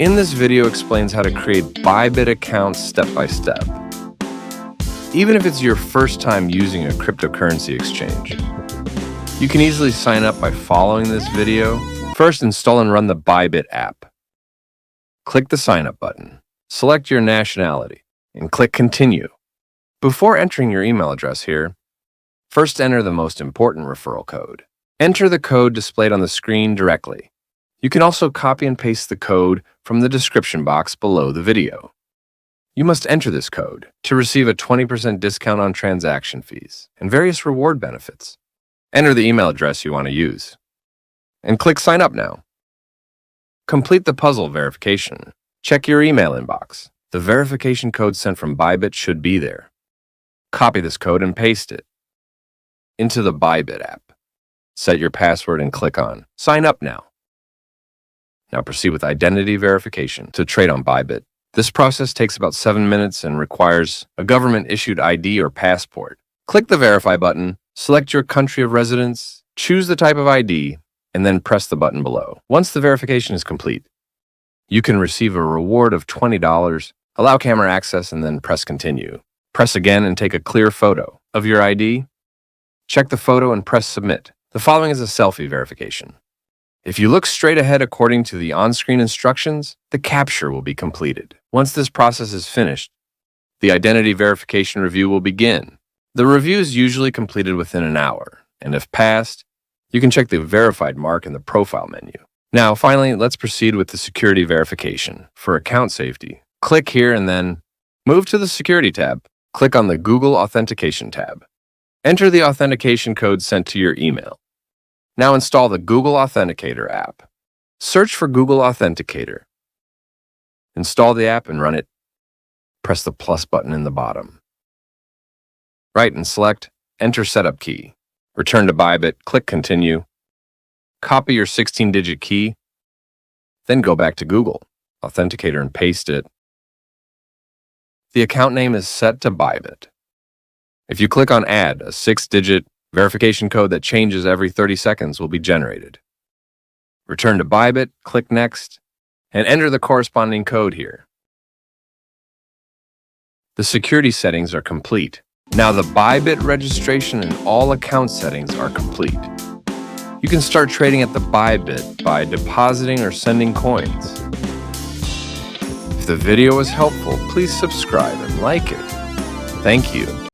In this video explains how to create Bybit accounts step by step. Even if it's your first time using a cryptocurrency exchange, you can easily sign up by following this video. First, install and run the Bybit app. Click the sign up button. Select your nationality and click continue. Before entering your email address here, first enter the most important referral code. Enter the code displayed on the screen directly. You can also copy and paste the code from the description box below the video. You must enter this code to receive a 20% discount on transaction fees and various reward benefits. Enter the email address you want to use and click Sign Up Now. Complete the puzzle verification. Check your email inbox. The verification code sent from Bybit should be there. Copy this code and paste it into the Bybit app. Set your password and click on Sign Up Now. Now proceed with identity verification to trade on Bybit. This process takes about 7 minutes and requires a government-issued ID or passport. Click the Verify button, select your country of residence, choose the type of ID, and then press the button below. Once the verification is complete, you can receive a reward of $20, allow camera access, and then press Continue. Press again and take a clear photo of your ID. Check the photo and press Submit. The following is a selfie verification. If you look straight ahead according to the on-screen instructions, the capture will be completed. Once this process is finished, the identity verification review will begin. The review is usually completed within an hour, and if passed, you can check the verified mark in the profile menu. Now, finally, let's proceed with the security verification. For account safety, click here and then move to the Security tab. Click on the Google Authentication tab. Enter the authentication code sent to your email. Now install the Google Authenticator app. Search for Google Authenticator. Install the app and run it. Press the plus button in the bottom. Right and select Enter Setup Key. Return to Bybit, click Continue. Copy your 16-digit key, then go back to Google Authenticator and paste it. The account name is set to Bybit. If you click on Add, a 6-digit verification code that changes every 30 seconds will be generated. Return to Bybit, click Next, and enter the corresponding code here. The security settings are complete. Now the Bybit registration and all account settings are complete. You can start trading at the Bybit by depositing or sending coins. If the video was helpful, please subscribe and like it. Thank you.